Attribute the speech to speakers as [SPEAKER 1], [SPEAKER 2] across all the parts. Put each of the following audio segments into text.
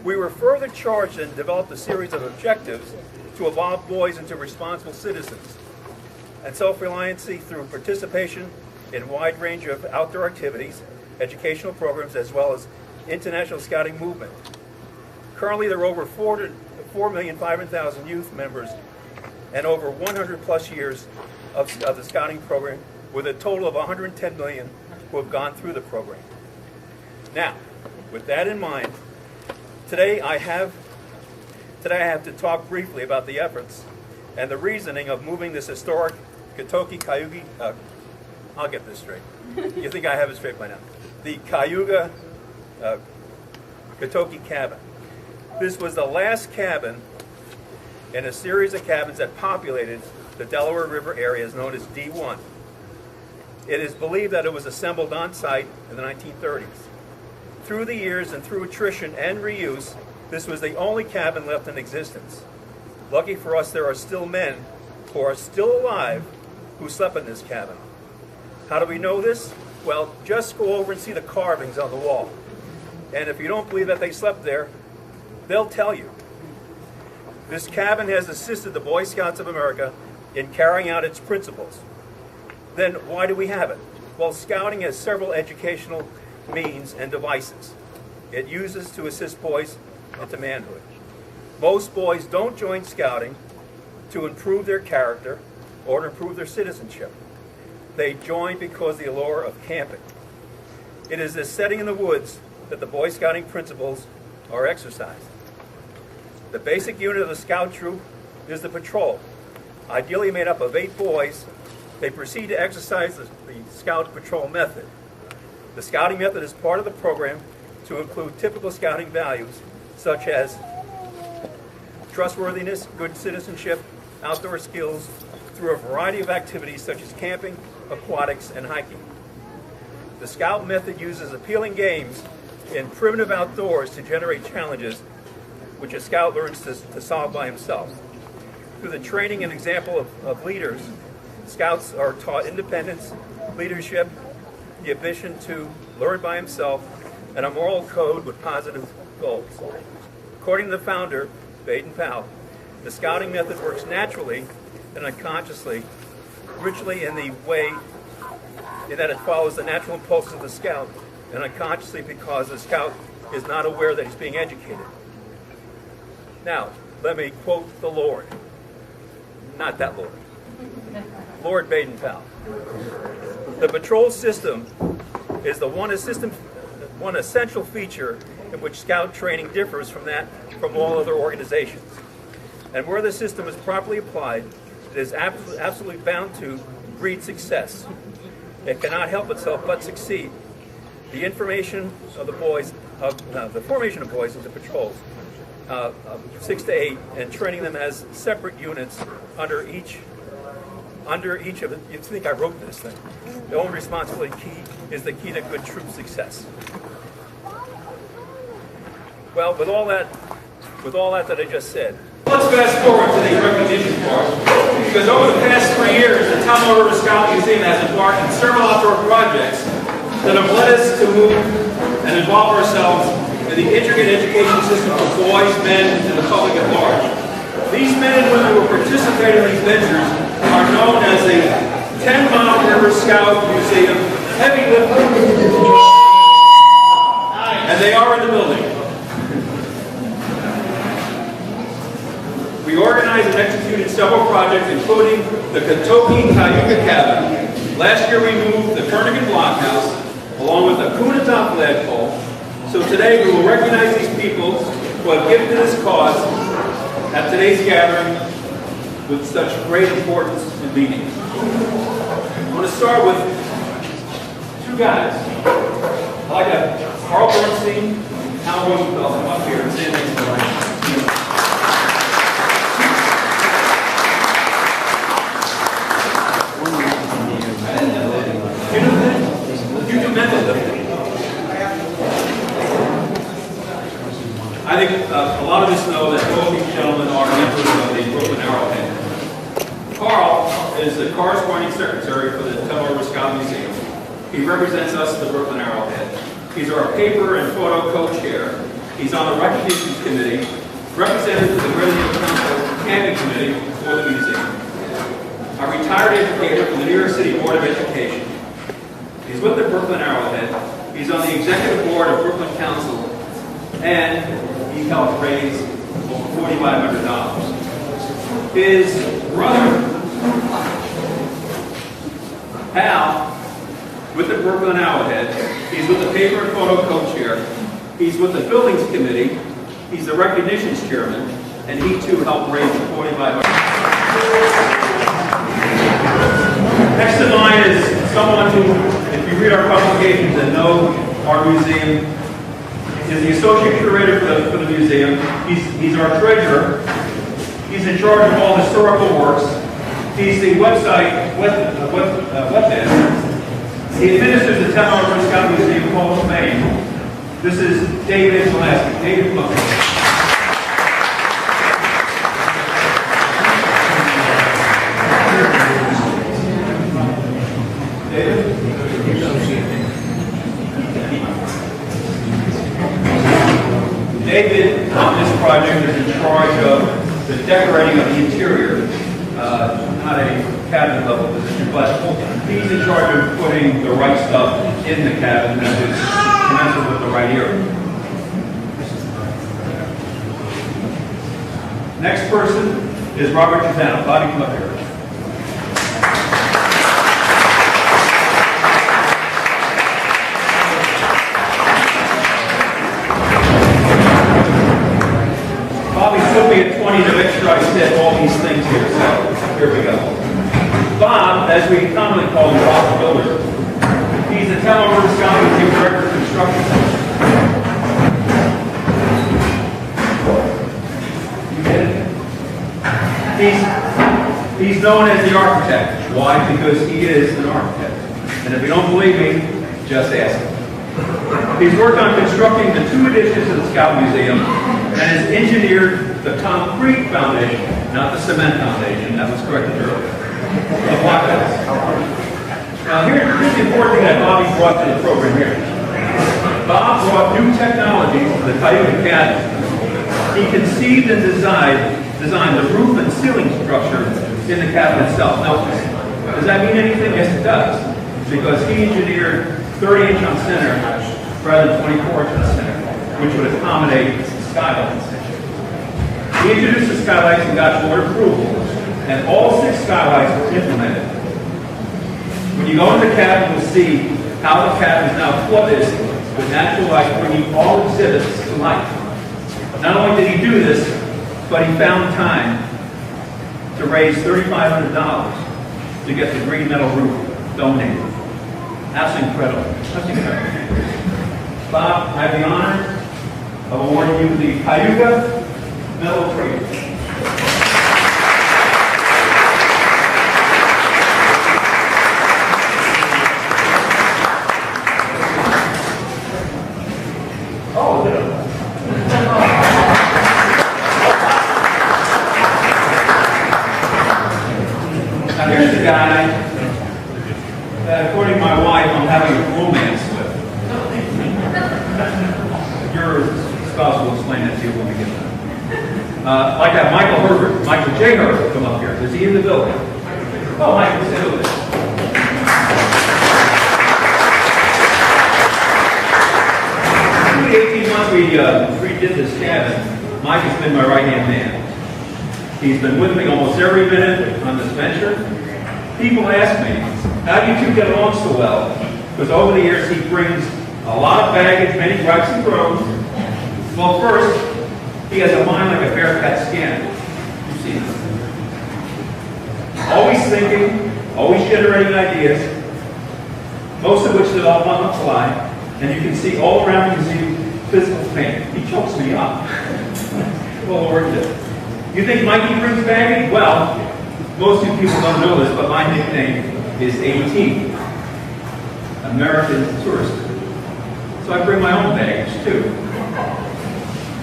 [SPEAKER 1] We were further charged and developed a series of objectives to evolve boys into responsible citizens and self-reliancy through participation in a wide range of outdoor activities, educational programs, as well as international scouting movement. Currently, there are over 4,500,000 youth members and over 100 plus years of the scouting program, with a total of 110 million who have gone through the program. Now, with that in mind, today I have to talk briefly about the efforts and the reasoning of moving this historic Katoki Cayuga, I'll get this straight. You think I have it straight by now. The Cayuga Katoki cabin. This was the last cabin in a series of cabins that populated the Delaware River area, known as D1. It is believed that it was assembled on site in the 1930s. Through the years and through attrition and reuse, this was the only cabin left in existence. Lucky for us, there are still men who are still alive who slept in this cabin. How do we know this? Well, just go over and see the carvings on the wall. And if you don't believe that they slept there, they'll tell you. This cabin has assisted the Boy Scouts of America in carrying out its principles. Then why do we have it? Well, scouting has several educational means and devices it uses to assist boys into manhood. Most boys don't join scouting to improve their character or to improve their citizenship. They join because of the allure of camping. It is this setting in the woods that the Boy Scouting principles are exercised. The basic unit of the scout troop is the patrol, ideally made up of 8 boys. They proceed to exercise the scout patrol method. The scouting method is part of the program to include typical scouting values such as trustworthiness, good citizenship, outdoor skills, through a variety of activities such as camping, aquatics, and hiking. The scout method uses appealing games in primitive outdoors to generate challenges which a scout learns to solve by himself. Through the training and example of leaders, scouts are taught independence, leadership, the ambition to learn by himself, and a moral code with positive goals. According to the founder, Baden-Powell, the scouting method works naturally and unconsciously, richly in the way in that it follows the natural impulses of the scout, and unconsciously because the scout is not aware that he's being educated. Now, let me quote the Lord. Not that Lord. Lord Baden-Powell. The patrol system is the one essential feature in which scout training differs from all other organizations. And where the system is properly applied, it is absolutely bound to breed success. It cannot help itself but succeed. The information of the formation of boys into patrols, 6 to 8, and training them as separate units under each of it. You think I wrote this thing? The own responsibility key is the key to good troop success. Well, with all that I just said, let's fast forward to the recognition part. Because over the past 3 years, the TMR River Scout Museum has embarked on several outdoor projects that have led us to move and involve ourselves in the intricate education system for boys, men, and the public at large. These men and women who participate in these ventures are known as the 10-Mile River Scout Museum Heavy Lifting. And they are in the building. We organized and executed several projects, including the Katoki Cayuga Cabin. Last year we moved the Kernigan Blockhouse, along with the Kunatop flagpole. So today we will recognize these people who have given to this cause at today's gathering with such great importance and meaning. I want to start with 2 guys. I like to Carl Bernstein, Hal Rosenfeld, come up here and say thanks to Ryan. You do mental lifting. I think a lot of us know that both these gentlemen are members of the Brooklyn Arrowhead. Carl is the corresponding secretary for the TMR River Scout Museum. He represents us at the Brooklyn Arrowhead. He's our paper and photo co-chair. He's on the Recognitions Committee, representative of the Brilliant Council Camping Committee for the museum. A retired educator from the New York City Board of Education. He's with the Brooklyn Arrowhead. He's on the executive board of Brooklyn Council, and he helped raise over $4,500. His brother, Hal, with the Brooklyn Arrowhead. He's with the Paper and Photo Co-Chair. He's with the Buildings Committee. He's the Recognitions Chairman, and he too helped raise $4,500. Next in line is someone who, if you read our publications and know our museum, is the associate curator for the museum. He's our treasurer. He's in charge of all historical works. He's the website webman. He administers the TMR Scout Museum Hall of Fame. This is David Gillespie. David, look. David, on this project, is in charge of the decorating of the interior. Not a cabinet level position, but he's in charge of putting the right stuff in the cabinet that is commensurate with the right area. Next person is Robert Giordano. Bobby, come up here. Bobby took me at 20 to make sure I said all these things here, so here we go. Bob, as we commonly call him, Bob the Builder, he's the TMR Scout Museum Director of Construction. You get it? He's known as the architect. Why? Because he is an architect. And if you don't believe me, just ask him. He's worked on constructing the 2 additions to the Scout Museum and has engineered the concrete foundation, not the cement foundation. That was corrected earlier. The block house. Now here's the important thing that Bobby brought to the program here. Bob brought new technologies to the Cayuga Academy. He conceived and designed the roof and ceiling structure in the cabin itself. Now, does that mean anything? Yes, it does. Because he engineered 30-inch on center rather than 24-inch on center, which would accommodate skylights. He introduced the skylights and got board approval, and all 6 skylights were implemented. When you go into the cabin, you'll see how the cabin is now flooded with natural light, bringing all exhibits to life. Not only did he do this, but he found time to raise $3,500 to get the green metal roof donated. That's incredible. That's incredible. Bob, I have the honor of awarding you the Cayuga Medal of Freedom. Now here's the guy that, according to my wife, I'm having a romance with. Your spouse will explain that to you when we get there. Like that Michael J. Herbert, come up here. Is he in the building? Oh, Michael, say hello. 18 months we redid this cabin. Mike has been my right-hand man. He's been with me almost every minute on this venture. People ask me, how do you two get along so well? Because over the years he brings a lot of baggage, many gripes and groans. Well, first, he has a mind like a bear-cat scan. You see him. Always thinking, always generating ideas, most of which develop on the fly, and you can see all around him, you see physical pain. He chokes me up. Well, Lord, you think Mikey brings baggage? Well, most of you people don't know this, but my nickname is AT, American Tourist. So I bring my own baggage, too.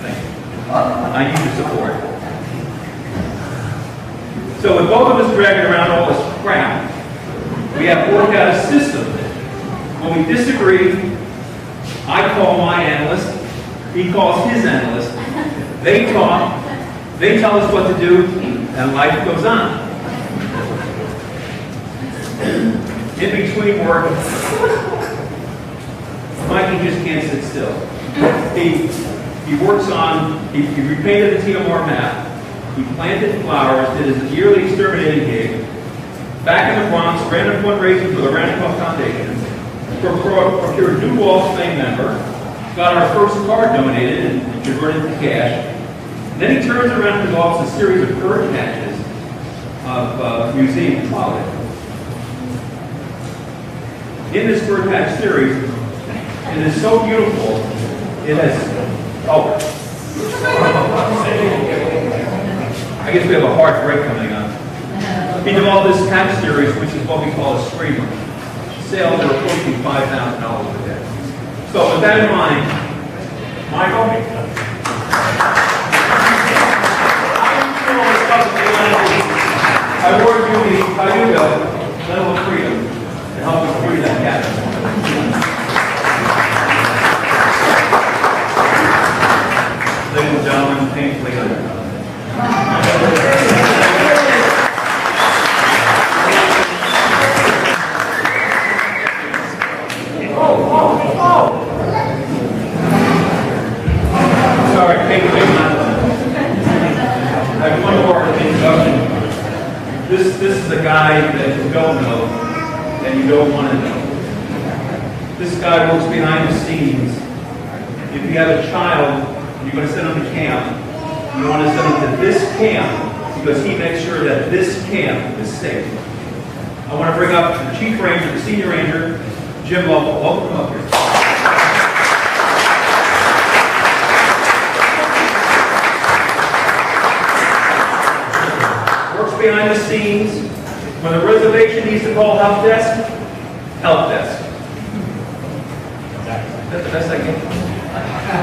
[SPEAKER 1] Thank you. I need your support. So with both of us dragging around all this crap, we have worked out a system. When we disagree, I call my analyst, He calls his analysts. They talk, they tell us what to do, and life goes on. In between work, Mikey just can't sit still. He works on, he repainted the TMR map, he planted flowers, did his yearly exterminating gig, back in the Bronx, ran a fundraiser for the Randolph Foundation, procured new Wall of Fame member, got our first car donated and converted to cash. Then he turns around and develops a series of bird patches of museum quality. In this bird patch series, it is so beautiful, it has, I guess we have a hard break coming up. He developed this patch series, which is what we call a screamer. Sales are approaching $5,000 a day. So with that in mind, Michael, I award you the Cayuga Medal of Freedom to help us free that cat. Ladies and gentlemen, painfully underdone. Sorry, painfully underdone. I have one more introduction. This is a guy that you don't know and you don't want to know. This guy works behind the scenes. If you have a child, you're going to send them to camp. You want to send them to this camp because he makes sure that this camp is safe. I want to bring up the Chief Ranger, the Senior Ranger, Jim Lovell. Welcome up here. Works behind the scenes. When the reservation needs to call help desk, help desk. That's the best I can.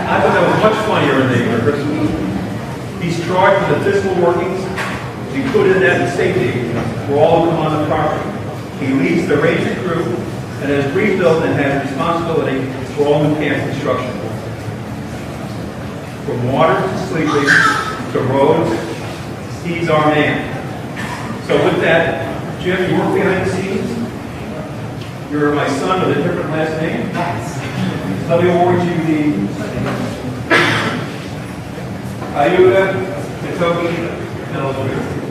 [SPEAKER 1] I thought that was much funnier in the university. He's charged with the physical workings, including that and safety, for all who come on the property. He leads the ranger crew and has rebuilt and has responsibility for all new camp construction. From water to sleeping to roads, he's our man. So with that, Jim, you work behind the scenes. You're my son with a different last name. Let me award you the Cayuga Medal of Freedom.